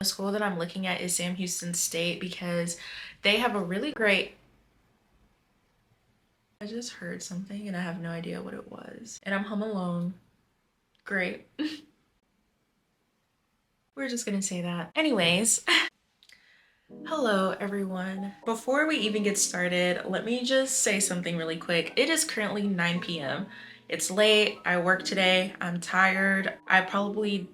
school that I'm looking at is Sam Houston State because they have a really great... I just heard something and I have no idea what it was. And I'm home alone. Great. We're just gonna say that. Anyways, hello everyone. Before we even get started, let me just say something really quick. It is currently 9 p.m. It's late. I work today. I'm tired. I can't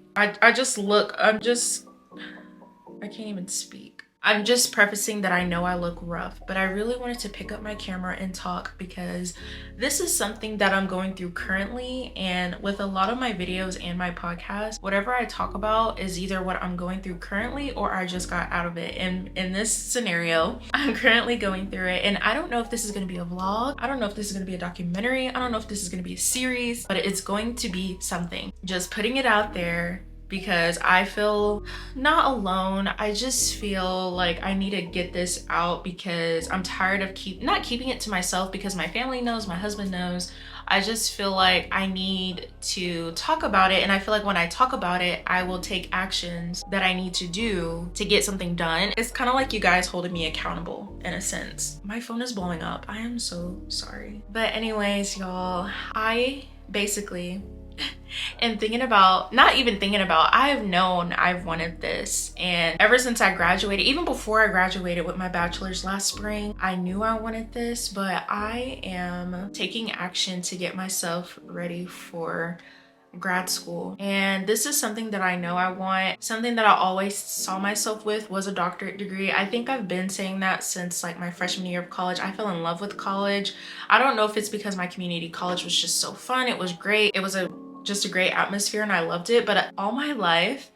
even speak. I'm just prefacing that I know I look rough, but I really wanted to pick up my camera and talk because this is something that I'm going through currently, and with a lot of my videos and my podcast, whatever I talk about is either what I'm going through currently or I just got out of it. And in this scenario, I'm currently going through it, and I don't know if this is going to be a vlog. I don't know if this is going to be a documentary. I don't know if this is going to be a series, but it's going to be something. Just putting it out there, because I feel not alone. I just feel like I need to get this out because I'm tired of not keeping it to myself, because my family knows, my husband knows. I just feel like I need to talk about it, and I feel like when I talk about it, I will take actions that I need to do to get something done. It's kind of like you guys holding me accountable in a sense. My phone is blowing up. I am so sorry. But anyways, y'all, I basically and I have known I've wanted this, and ever since I graduated, even before I graduated with my bachelor's last spring, I knew I wanted this. But I am taking action to get myself ready for grad school, and this is something that I know I want. Something that I always saw myself with was a doctorate degree. I think I've been saying that since like my freshman year of college. I fell in love with college. I don't know if it's because my community college was just so fun. It was great. It was just a great atmosphere and I loved it. But all my life,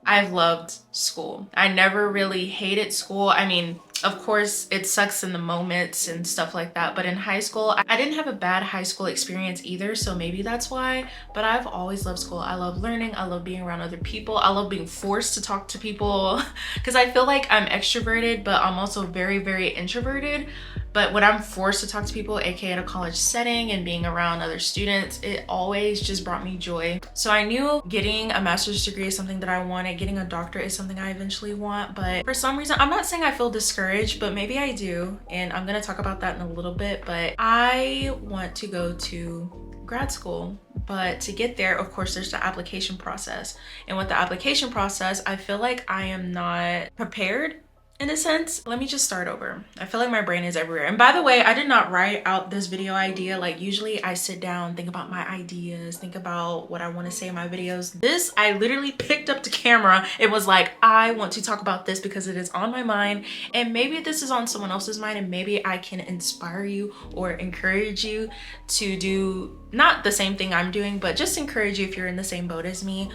I've loved school. I never really hated school. I mean, of course, it sucks in the moments and stuff like that. But in high school, I didn't have a bad high school experience either. So maybe that's why. But I've always loved school. I love learning. I love being around other people. I love being forced to talk to people because I feel like I'm extroverted, but I'm also very, very introverted. But when I'm forced to talk to people, aka in a college setting and being around other students, it always just brought me joy. So I knew getting a master's degree is something that I wanted. Getting a doctorate is something I eventually want. But for some reason, I'm not saying I feel discouraged, but maybe I do. And I'm gonna talk about that in a little bit. But I want to go to grad school. But to get there, of course, there's the application process. And with the application process, I feel like I am not prepared in a sense. Let me just start over. I feel like my brain is everywhere. And by the way, I did not write out this video idea. Like usually I sit down, think about my ideas, think about what I want to say in my videos. This, I literally picked up the camera. It was like, I want to talk about this because it is on my mind, and maybe this is on someone else's mind, and maybe I can inspire you or encourage you to do not the same thing I'm doing, but just encourage you if you're in the same boat as me.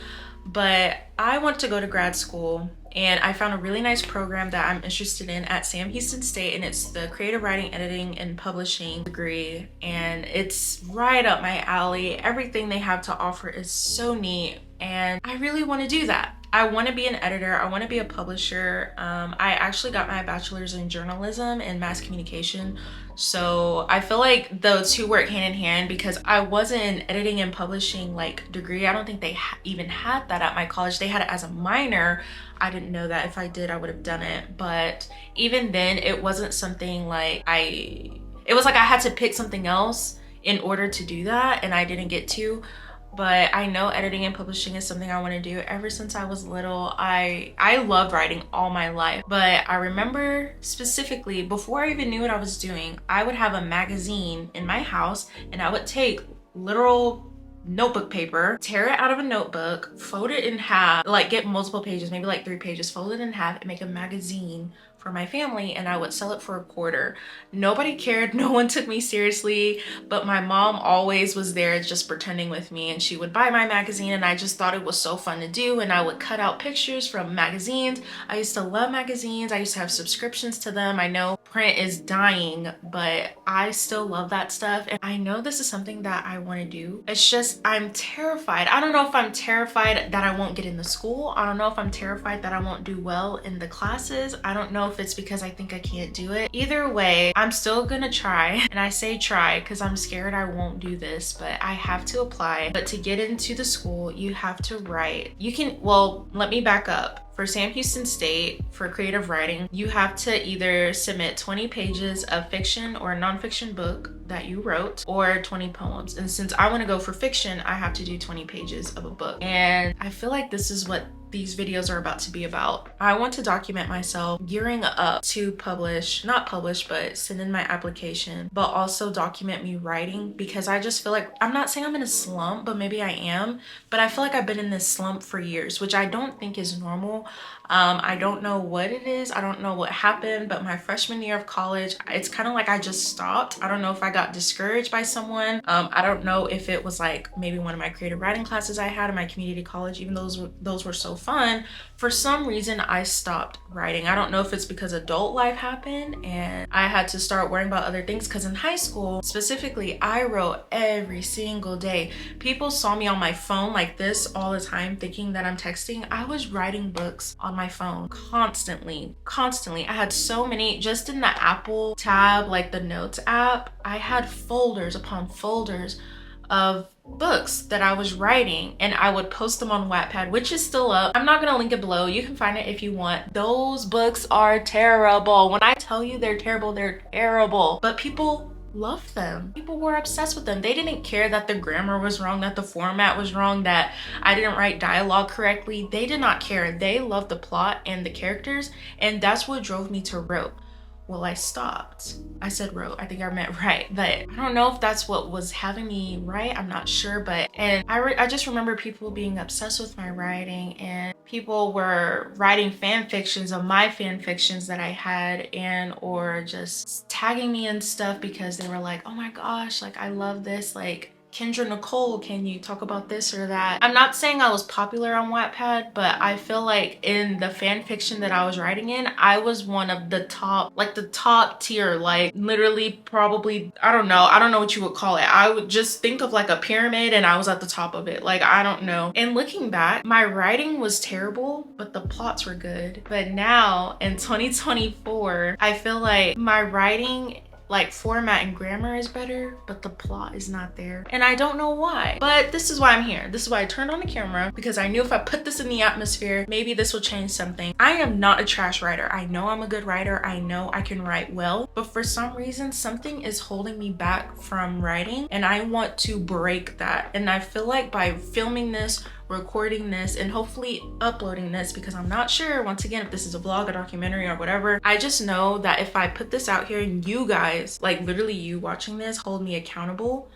But I want to go to grad school, and I found a really nice program that I'm interested in at Sam Houston State, and it's the creative writing, editing, and publishing degree, and it's right up my alley. Everything they have to offer is so neat, and I really want to do that. I want to be an editor. I want to be a publisher. I actually got my bachelor's in journalism and mass communication. So I feel like the two work hand in hand because I wasn't an editing and publishing like degree. I don't think they even had that at my college. They had it as a minor. I didn't know that. If I did, I would have done it. But even then, it wasn't something like it was like I had to pick something else in order to do that, and I didn't get to. But I know editing and publishing is something I want to do. Ever since I was little, I loved writing all my life. But I remember specifically, before I even knew what I was doing, I would have a magazine in my house, and I would take literal notebook paper, tear it out of a notebook, fold it in half, like get multiple pages, maybe like 3 pages, fold it in half, and make a magazine for my family, and I would sell it for $0.25. Nobody cared, no one took me seriously, but my mom always was there just pretending with me, and she would buy my magazine, and I just thought it was so fun to do, and I would cut out pictures from magazines. I used to love magazines. I used to have subscriptions to them. I know print is dying, but I still love that stuff, and I know this is something that I want to do. It's just I'm terrified. I don't know if I'm terrified that I won't get into school. I don't know if I'm terrified that I won't do well in the classes. I don't know if it's because I think I can't do it. Either way, I'm still gonna try, and I say try because I'm scared I won't do this, but I have to apply. But to get into the school, you have to write. You can, well, let me back up. For Sam Houston State, for creative writing, you have to either submit 20 pages of fiction or a nonfiction book that you wrote, or 20 poems. And since I want to go for fiction, I have to do 20 pages of a book. And I feel like this is what these videos are about to be about. I want to document myself gearing up to publish, not publish, but send in my application, but also document me writing, because I just feel like, I'm not saying I'm in a slump, but maybe I am, but I feel like I've been in this slump for years, which I don't think is normal. I don't know what it is. I don't know what happened, but my freshman year of college, it's kind of like I just stopped. I don't know if I got discouraged by someone. I don't know if it was like maybe one of my creative writing classes I had in my community college, even though those were so fun. For some reason, I stopped writing. I don't know if it's because adult life happened and I had to start worrying about other things, because in high school, specifically, I wrote every single day. People saw me on my phone like this all the time, thinking that I'm texting. I was writing books on my phone constantly. I had so many, just in the Apple tab, like the Notes app, I had folders upon folders of books that I was writing, and I would post them on Wattpad, which is still up. I'm not gonna link it below. You can find it if you want. Those books are terrible. When I tell you they're terrible, they're terrible. But people loved them. People were obsessed with them. They didn't care that the grammar was wrong, that the format was wrong, that I didn't write dialogue correctly. They did not care. They loved the plot and the characters, and that's what drove me to wrote. Well, I stopped. I said wrote. I think I meant write, but I don't know if that's what was having me write. I'm not sure, but I just remember people being obsessed with my writing, and people were writing fan fictions of my fan fictions that I had, and or just tagging me and stuff because they were like, oh my gosh, like I love this, like Kendra Nicole, can you talk about this or that? I'm not saying I was popular on Wattpad, but I feel like in the fan fiction that I was writing in, I was one of the top, like the top tier, like literally probably, I don't know what you would call it. I would just think of like a pyramid and I was at the top of it. Like, I don't know. And looking back, my writing was terrible, but the plots were good. But now in 2024, I feel like my writing, like format and grammar is better, but the plot is not there. And I don't know why, but this is why I'm here. This is why I turned on the camera, because I knew if I put this in the atmosphere, maybe this will change something. I am not a trash writer. I know I'm a good writer. I know I can write well, but for some reason, something is holding me back from writing, and I want to break that. And I feel like by filming this, recording this, and hopefully uploading this, because I'm not sure, once again, if this is a vlog, a documentary, or whatever, I just know that if I put this out here and you guys, like literally you watching this, hold me accountable,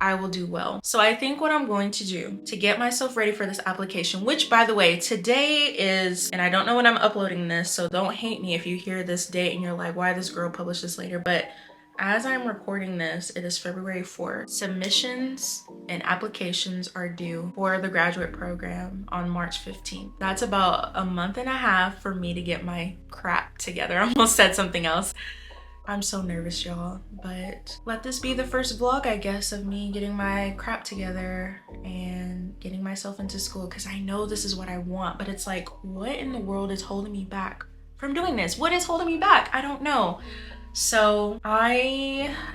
I will do well. So I think what I'm going to do to get myself ready for this application, which by the way, today is, and I don't know when I'm uploading this, so don't hate me if you hear this date and you're like, why this girl published this later, but as I'm recording this, it is February 4th. Submissions and applications are due for the graduate program on March 15th. That's about a month and a half for me to get my crap together. I almost said something else. I'm so nervous, y'all, but let this be the first vlog, I guess, of me getting my crap together and getting myself into school, because I know this is what I want, but it's like, what in the world is holding me back from doing this? What is holding me back? I don't know. So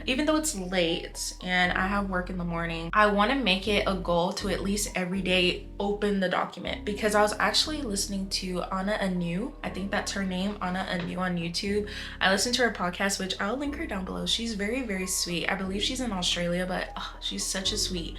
even though it's late and I have work in the morning, I want to make it a goal to at least every day open the document, because I was actually listening to Anna Anu. I think that's her name, Anna Anu, on YouTube. I listened to her podcast, which I'll link her down below. She's very, very sweet. I believe she's in Australia, but she's such a sweet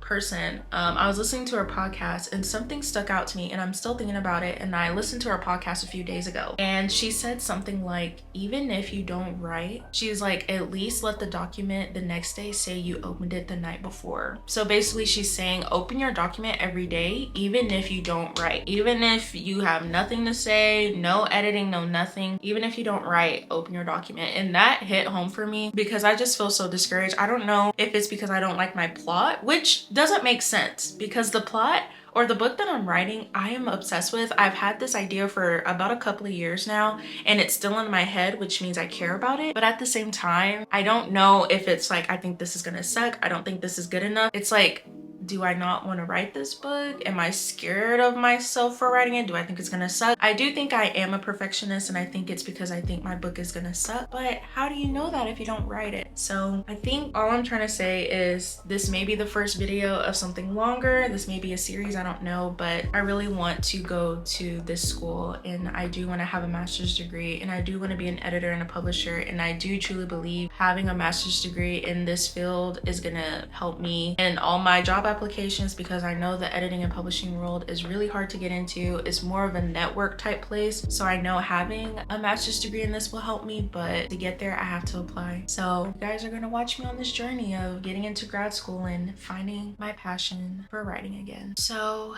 person. I was listening to her podcast and something stuck out to me, and I'm still thinking about it, and I listened to her podcast a few days ago, and she said something like, even if you don't write, she's like, at least let the document the next day say you opened it the night before. So basically she's saying, open your document every day, even if you don't write, even if you have nothing to say, no editing, no nothing, even if you don't write, open your document. And that hit home for me, because I just feel so discouraged. I don't know if it's because I don't like my plot, which doesn't make sense, because the plot or the book that I'm writing, I am obsessed with. I've had this idea for about a couple of years now, and it's still in my head, which means I care about it. But at the same time, I don't know if it's like, I think this is gonna suck, I don't think this is good enough. It's like, do I not want to write this book? Am I scared of myself for writing it? Do I think it's gonna suck? I do think I am a perfectionist, and I think it's because I think my book is gonna suck, but how do you know that if you don't write it? So I think all I'm trying to say is this may be the first video of something longer. This may be a series, I don't know, but I really want to go to this school, and I do want to have a master's degree, and I do want to be an editor and a publisher, and I do truly believe having a master's degree in this field is gonna help me in all my job applications, because I know the editing and publishing world is really hard to get into. It's more of a network type place, so I know having a master's degree in this will help me, but to get there I have to apply. So you guys are gonna watch me on this journey of getting into grad school and finding my passion for writing again. So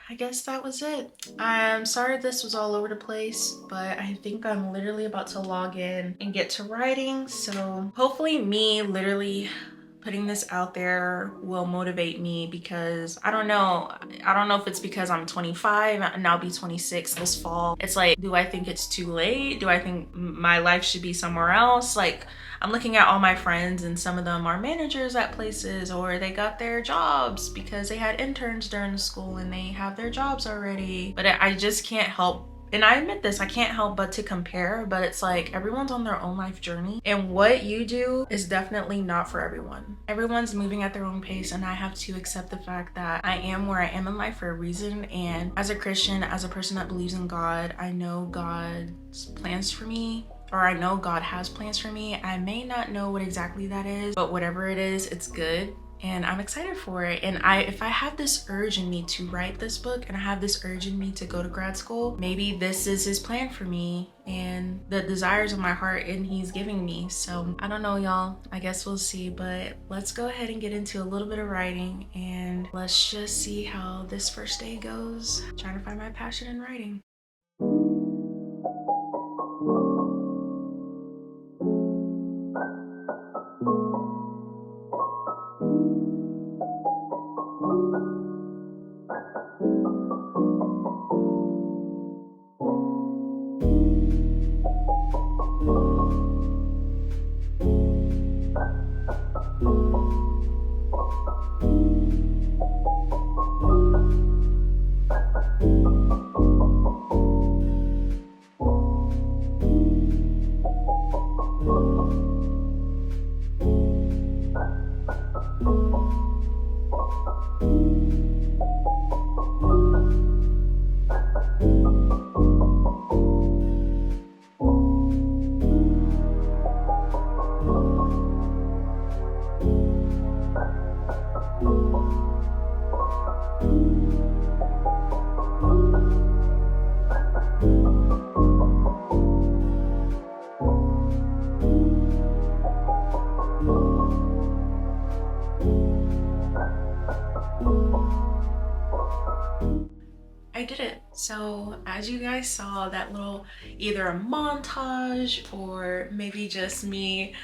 I guess that was it. I'm sorry this was all over the place, but I think I'm literally about to log in and get to writing. So hopefully me literally putting this out there will motivate me, because I don't know if it's because I'm 25 and I'll be 26 this fall. It's like, do I think it's too late? Do I think my life should be somewhere else? Like, I'm looking at all my friends, and some of them are managers at places, or they got their jobs because they had interns during school and they have their jobs already. But I just can't help, and I admit this, I can't help but to compare, but it's like everyone's on their own life journey, and what you do is definitely not for everyone. Everyone's moving at their own pace, and I have to accept the fact that I am where I am in life for a reason. And as a Christian, as a person that believes in God, I know God's plans for me, or I know God has plans for me. I may not know what exactly that is, but whatever it is, it's good. And I'm excited for it. And if I have this urge in me to write this book, and I have this urge in me to go to grad school, maybe this is his plan for me and the desires of my heart, and he's giving me. So I don't know, y'all. I guess we'll see, but let's go ahead and get into a little bit of writing, and let's just see how this first day goes. Trying to find my passion in writing. I did it. So as you guys saw, that little either a montage or maybe just me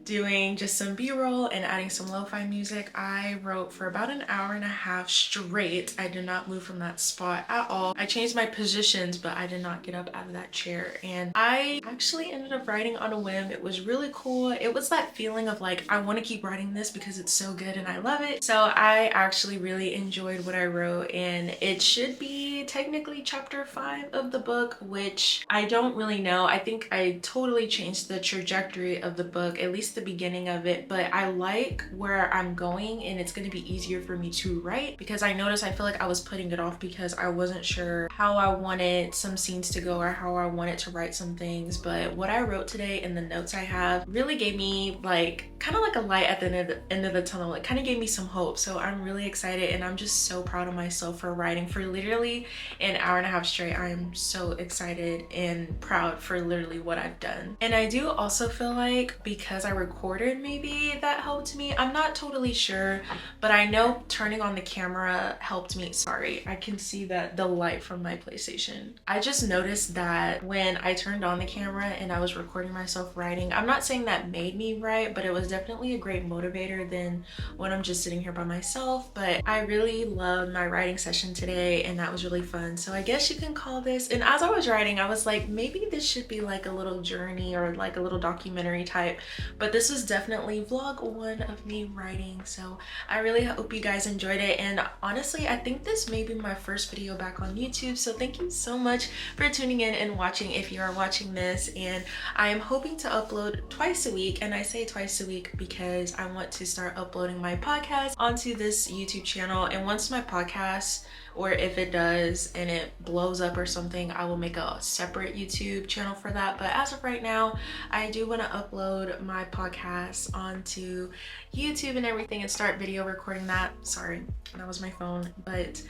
doing just some b-roll and adding some lo-fi music, I wrote for about an hour and a half straight. I did not move from that spot at all. I changed my positions, but I did not get up out of that chair, and I actually ended up writing on a whim. It was really cool. It was that feeling of like, I want to keep writing this because it's so good and I love it. So I actually really enjoyed what I wrote, and it should be technically chapter 5 of the book, which I don't really know. I think I totally changed the trajectory of the book, at least the beginning of it, but I like where I'm going, and it's going to be easier for me to write, because I noticed I feel like I was putting it off because I wasn't sure how I wanted some scenes to go or how I wanted to write some things. But what I wrote today and the notes I have really gave me like kind of like a light at the end of the tunnel. It kind of gave me some hope. So I'm really excited, and I'm just so proud of myself for writing for literally an hour and a half straight. I am so excited and proud for literally what I've done. And I do also feel like because I recorded, maybe that helped me. I'm not totally sure, but I know turning on the camera helped me. Sorry, I can see that the light from my PlayStation. I just noticed that when I turned on the camera and I was recording myself writing, I'm not saying that made me write, but it was definitely a great motivator than when I'm just sitting here by myself. But I really loved my writing session today, and that was really fun. So I guess you can call this, and as I was writing, I was like, maybe this should be like a little journey or like a little documentary type, but this is definitely vlog 1 of me writing. So I really hope you guys enjoyed it, and honestly, I think this may be my first video back on YouTube, so thank you so much for tuning in and watching if you are watching this. And I am hoping to upload twice a week, and I say twice a week because I want to start uploading my podcast onto this YouTube channel, and once my podcast, or if it does and it blows up or something, I will make a separate YouTube channel for that. But as of right now, I do want to upload my podcast onto YouTube and everything and start video recording that. Sorry, that was my phone. But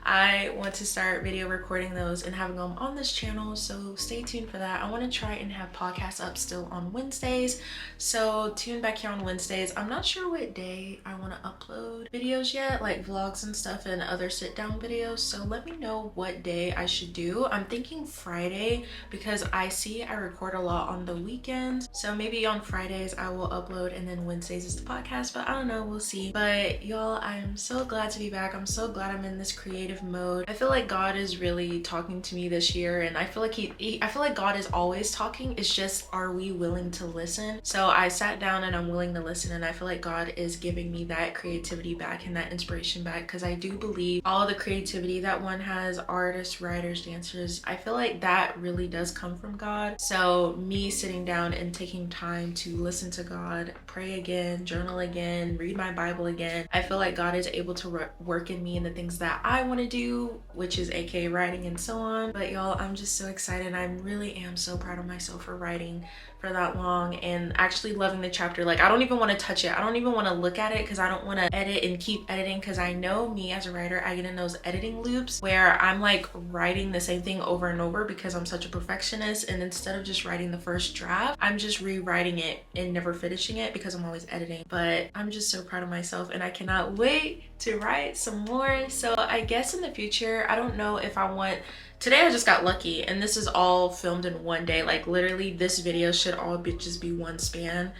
I want to start video recording those and having them on this channel, so stay tuned for that. I want to try and have podcasts up still on Wednesdays, so tune back here on Wednesdays. I'm not sure what day I want to upload videos yet, like vlogs and stuff and other sit down videos, so let me know what day I should do. I'm thinking Friday because I record a lot on the weekends, so maybe on Fridays I will upload and then Wednesdays is the podcast, but I don't know, we'll see. But y'all, I am so glad to be back. I'm so glad I'm in this creative mode. I feel like God is really talking to me this year, and I feel like I feel like God is always talking. It's just, are we willing to listen? So I sat down and I'm willing to listen, and I feel like God is giving me that creativity back and that inspiration back, because I do believe all the creativity that one has, artists, writers, dancers, I feel like that really does come from God. So me sitting down and taking time to listen to God, pray again, journal again, read my Bible again, I feel like God is able to work in me in the things that I want to do, which is aka writing and so on. But y'all, I'm just so excited. I really am so proud of myself for writing for that long and actually loving the chapter. Like, I don't even want to touch it. I don't even want to look at it because I don't want to edit and keep editing, because I know me as a writer, I get in those editing loops where I'm like writing the same thing over and over because I'm such a perfectionist, and instead of just writing the first draft, I'm just rewriting it and never finishing it because I'm always editing. But I'm just so proud of myself, and I cannot wait to write some more. So I guess in the future, I don't know if I want, today I just got lucky and this is all filmed in one day. Like literally this video should all just be one span,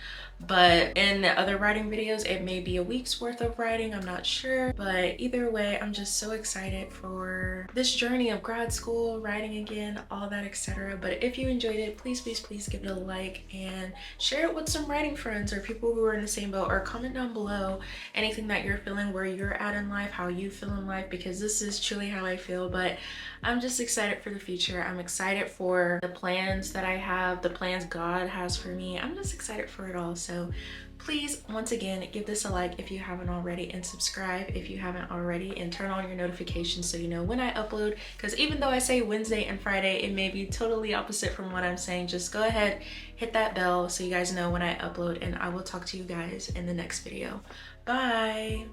but in the other writing videos it may be a week's worth of writing, I'm not sure. But either way, I'm just so excited for this journey of grad school, writing again, all that, etc. But if you enjoyed it, please give it a like and share it with some writing friends or people who are in the same boat, or comment down below anything that you're feeling, where you're at in life, how you feel in life, because this is truly how I feel. But I'm just excited for the future. I'm excited for the plans that I have, the plans God has for me. I'm just excited for it all. So please, once again, give this a like if you haven't already, and subscribe if you haven't already, and turn on your notifications so you know when I upload, because even though I say Wednesday and Friday, it may be totally opposite from what I'm saying. Just go ahead, hit that bell so you guys know when I upload, and I will talk to you guys in the next video. Bye.